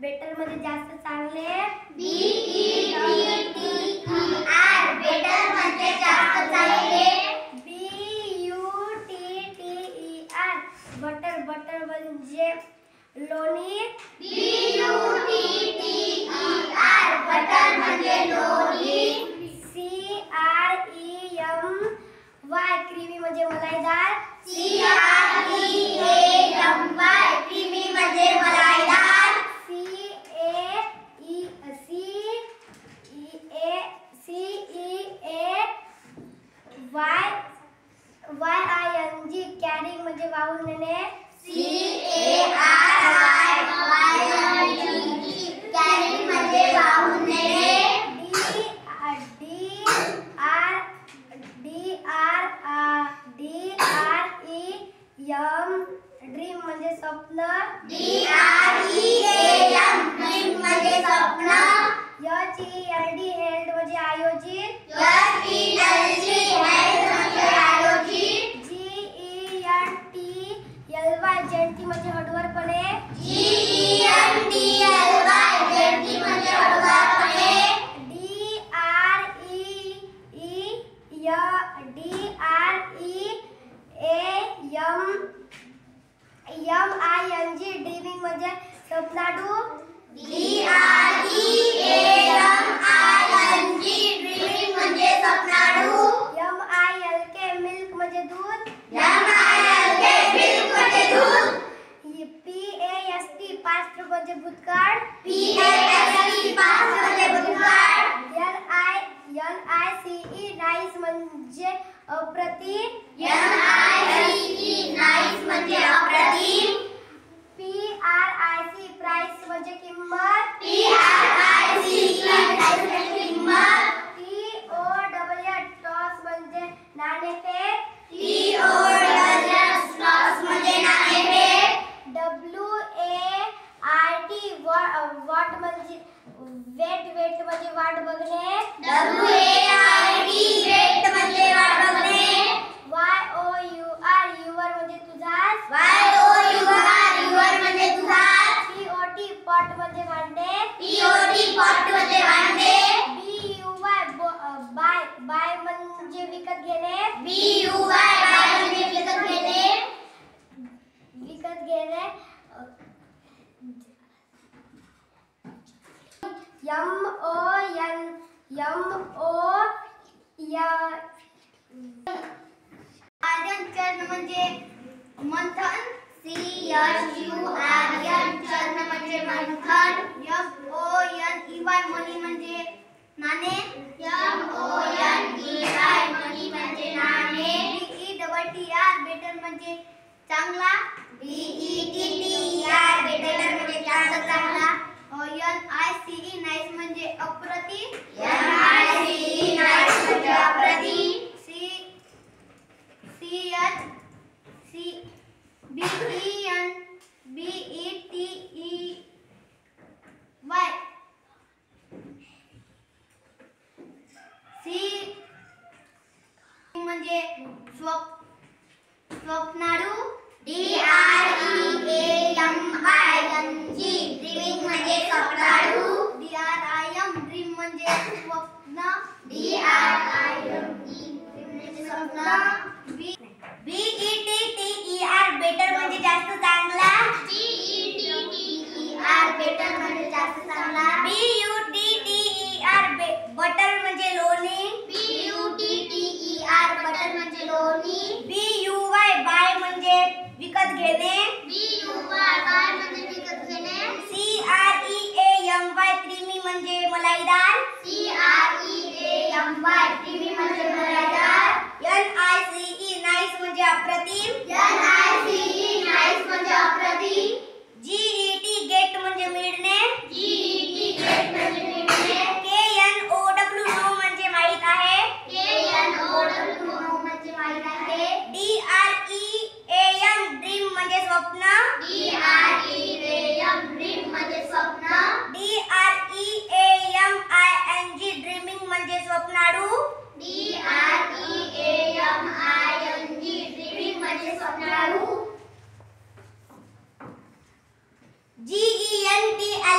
Better म्हणजे जास्त चांगले. BETTER बेटर म्हणजे जास्त चांगले. BUTTER बटर बटर म्हणजे लोणी. BUTTER बटर म्हणजे लोणी. CREMY क्रीमी म्हणजे मलाईदार. CREMY क्रीमी म्हणजे मलाईदार. CARYING कॅरिंग म्हणजे वाहून नेणे. CARYING कॅरिंग म्हणजे वाहून नेणे. DREAM ड्रीम म्हणजे स्वप्न. DREAM ड्रीम म्हणजे स्वप्न. HELD हेल्थ म्हणजे आयोजित. HELD हेल्थ म्हणजे आयोजित. GENTLY जयंती म्हणजे हडवरपणे. GENTLY जयंती म्हणजे हडवरपणे. DREAMING ड्रीमिंग म्हणजे स्वप्नाडू. DREAMING ड्रीमिंग म्हणजे स्वप्नाडू. MILK मिल्क म्हणजे दूध. MILK मिल्क म्हणजे दूध. PAST पास्ट म्हणजे भूतकाळ. PAST पास्ट म्हणजे भूतकाळ. NICE नाईस म्हणजे अप्रतिम. NICE नाईस म्हणजे अप्रतिम. PRIC प्राइस म्हणजे किंमत. PRIC प्राइस म्हणजे किंमत. TOSS टॉस म्हणजे नाणेफेक. TOSS टॉस म्हणजे नाणेफेक. WAIT वॉट म्हणजे वेट म्हणजे वाट बघणे. WAIT वेट म्हणजे वाट बघणे. YOUR युवर म्हणजे तुझाच. YOUR म्हणजे तुझाच. POT पॉट म्हणजे भांडे. POT पॉट म्हणजे भांडे. BUY बाय म्हणजे विकत घेणे. BUY म्हणजे विकत घेणे. आर्यन चरण म्हणजे मंथन. CHURN चरण म्हणजे मंथन. MONEY मनी म्हणजे नाणे. MONEY मनी म्हणजे नाणे. BETTER बेटर म्हणजे चांगला. BETTER बेटर म्हणजे जास्त चांगला. NICE नाईस म्हणजे अप्रतिम. NICE नाईस म्हणजे अप्रतिम. म्हणजे स्वप्नाडू. DREAMING ड्रीमिंग म्हणजे स्वप्नाडू. DRIM ड्रीम म्हणजे स्वप्न. DRIM म्हणजे स्वप्न. BETTER बेटर म्हणजे जास्त चांगला. BETTER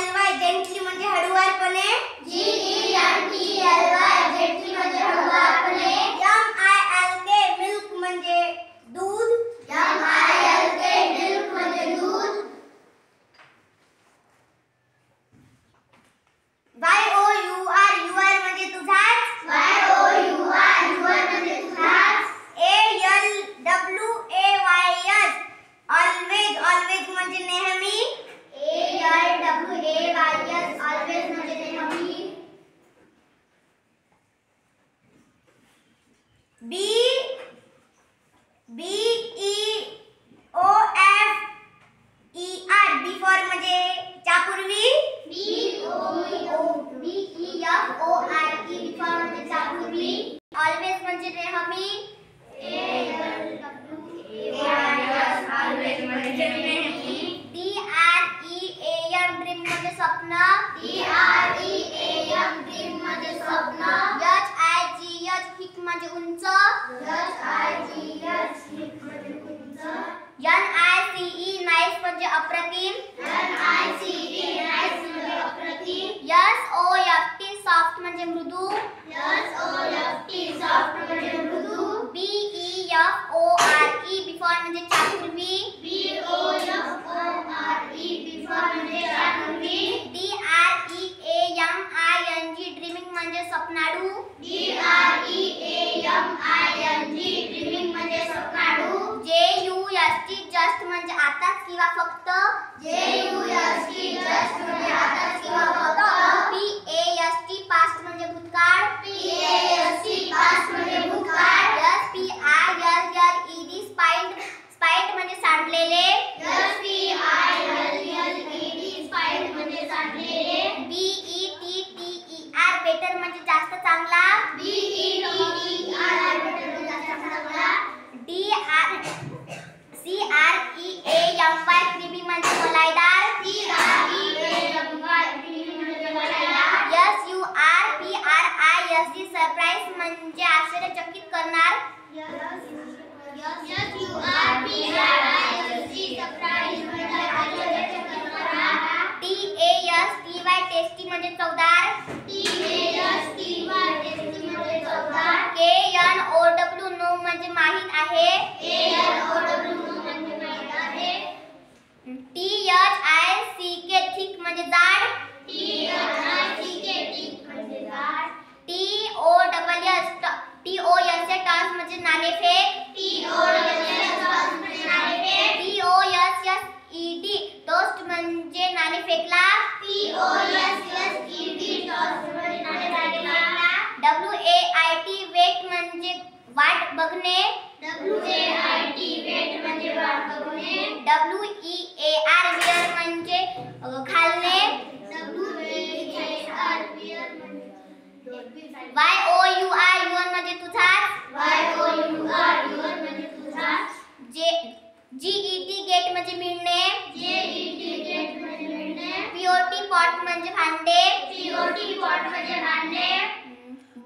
GENTLY जेंटली म्हणजे हळुवारपणे. GENTLY जेंटली म्हणजे हळुवारपणे. MILK मिल्क म्हणजे दूध. MILK मिल्क म्हणजे दूध. YOUR युअर म्हणजे तुझाच. YOUR म्हणजे तुझाच. ALWAYS ऑलवेज ऑलवेज म्हणजे नेहमी. ALWAYS ऑलवेज म्हणजे नेहमी. BEOFER बिफोर म्हणजे त्यापूर्वी. BEFORE बिफोर म्हणजे त्यापूर्वी. ऑलवेज म्हणजे नेहमी. ALWAYS ऑलवेज म्हणजे नेहमी. DREAM ड्रीम म्हणजे स्वप्न. DREAM ड्रीम म्हणजे स्वप्न. HIGH हिक म्हणजे उंच. HIGH हिक म्हणजे उंच. NICE नाईस म्हणजे अप्रतिम. NICE नाईस म्हणजे अप्रतिम. SOFT सॉफ्ट म्हणजे मृदू. SOFT सॉफ्ट म्हणजे मृदू. BEFORE बिफोर म्हणजे त्यापूर्वी. BOFORE बिफोर म्हणजे त्यापूर्वी. DREAMING ड्रीमिंग म्हणजे स्वप्नाळू. DREAMING ड्रीमिंग म्हणजे स्वप्नाळू. JUST जस्ट म्हणजे आताच किंवा फक्त. JUST जस्ट म्हणजे आताच किंवा फक्त. PAST पास्ट म्हणजे भूतकाळ. PAST पास्ट म्हणजे भूतकाळ. SPILLED स्पाइट म्हणजे सांडलेले. SPILLED स्पाइट म्हणजे सांडलेले. BETTER बेटर म्हणजे जास्त चांगला. BETTER बेटर म्हणजे जास्त चांगला. CREAMY क्रीमी म्हणजे मलाईदार. CREAMY क्रीमी म्हणजे मलाईदार. SURPRISD सरप्राईज म्हणजे आश्चर्यचकित करणार. SURPRISD सरप्राईज म्हणजे आश्चर्यचकित करणार. TASTY टेस्टी म्हणजे चवदार. TASTY टेस्टी म्हणजे चवदार. KNOW नो म्हणजे माहित आहे. KNOW म्हणजे माहित आहे. THICK थिक म्हणजे जाड. THICK थिक म्हणजे जाड. TOS टॉस म्हणजे नाणेफेक. TOS म्हणजे नाणेफेक. TOSSED टोस्ट म्हणजे नाणे फेकला. TOSSED टोस्ट म्हणजे नाणे फेकला. WAIT वेट म्हणजे वाट बघणे. WAIT वेट म्हणजे वाट बघणे. WEAR वेअर म्हणजे घालणे. WEAR वेअर म्हणजे YOUR युअर म्हणजे तुझाच. YOUR युअर म्हणजे तुझाच. GET गेट म्हणजे मिळणे. GET गेट म्हणजे मिळणे. POT पॉट म्हणजे भांडे. POT पॉट म्हणजे भांडे.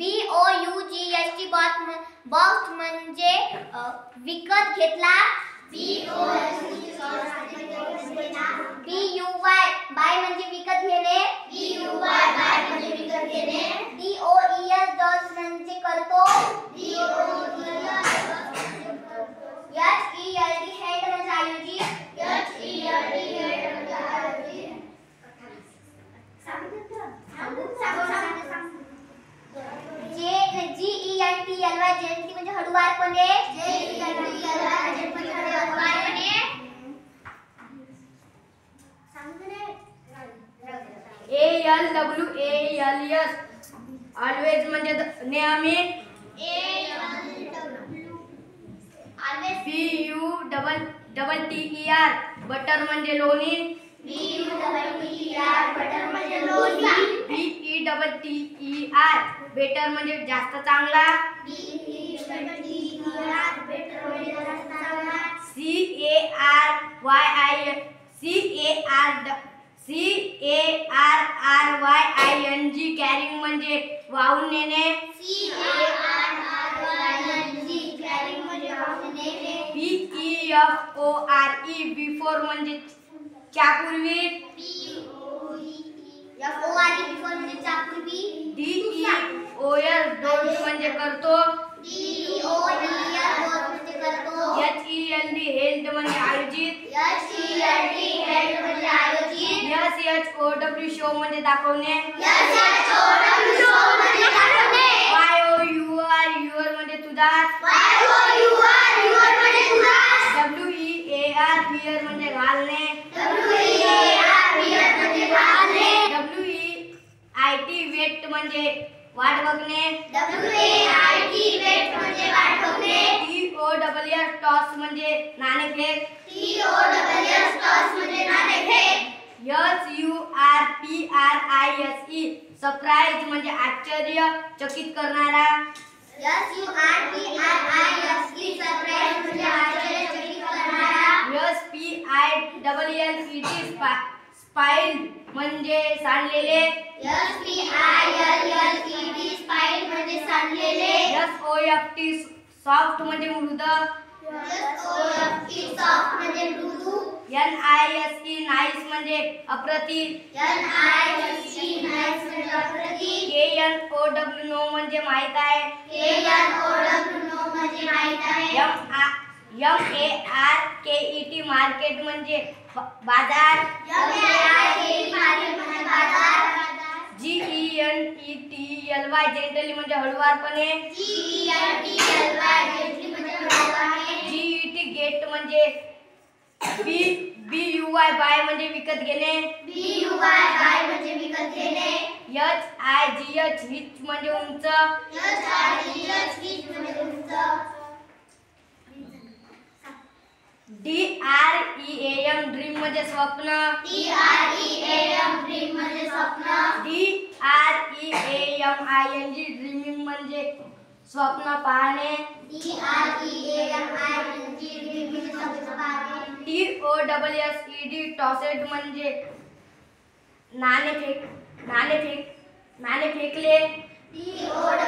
BOUGHT बॉक्स म्हणजे विकत घेतला. BUY बाय म्हणजे विकत घेणे. BUY बाय म्हणजे विकत घेणे. DOES डॉस म्हणजे करतो. HELD हेड म्हणजे आयोजित. HELD हेड म्हणजे आयोजित. GENTLY जेंटली म्हणजे हळुवारपणे. ALWALS ऑलवेज म्हणजे नेहमी. BUTTER बटर म्हणजे लोणी. BUTTER बटर म्हणजे लोणी. BETTER बेटर म्हणजे जास्त चांगला. BETTER बेटर म्हणजे जास्त चांगला. CARRYING कॅरिंग म्हणजे वाहून नेणे. CARRYING कॅरिंग म्हणजे वाहून नेणे. BEFORE बिफोर म्हणजे त्यापूर्वी. BEFORE म्हणजे करतो. DOEL डोस म्हणजे करतो. HELD हेल्थ म्हणजे आयोजित. HELD हेल्थ म्हणजे आयोजित. SHOW शो म्हणजे दाखवणे. SHOW शो म्हणजे दाखवणे. YOUR युअर म्हणजे तुझाच. YOUR म्हणजे तुझाच. WEAR विअर म्हणजे घालणे. WEAR विअर म्हणजे घालणे. WEIT वेट म्हणजे वाट बघणे. WAIT वेट म्हणजे वाट बघणे. TOSS टॉस म्हणजे नाणेफेक. TOSS टॉस म्हणजे नाणेफेक. SURPRISE सरप्राईज म्हणजे आश्चर्य चकित करणारा. SURPRISE सरप्राईज म्हणजे आश्चर्यचकित करणारा. SPILLED स्पाइल्ड म्हणजे सांडलेले. SPILLED स्पाइल्ड म्हणजे सांडलेले. SOFT सॉफ्ट म्हणजे मृद. SOFT सॉफ्ट म्हणजे मृदू. NISE नाईस म्हणजे अप्रतिम. NISE नाईस म्हणजे अप्रतिम. KNOW नो म्हणजे माहित आहे. KNOW नो म्हणजे माहित आहे. MARKET मार्केट म्हणजे बाजार. MARKET मार्केट म्हणजे बाजार. GENTLY जेंटली म्हणजे हळुवारपणे. GENTLY जेंटली म्हणजे हळुवारपणे. GET गेट म्हणजे BUY बाय म्हणजे विकत घेणे. BUY बाय म्हणजे विकत घेणे. HIGH हिच म्हणजे उंच. HIGH हिच म्हणजे उंच. DREAM ड्रीम म्हणजे स्वप्न. DREAM ड्रीम म्हणजे स्वप्न. DREAMING ड्रीमिंग म्हणजे स्वप्न पाहणे. DREAMING ड्रीम म्हणजे स्वप्न पाहणे. TOSSED टॉसेड म्हणजे नाणे फेकले. TOSSED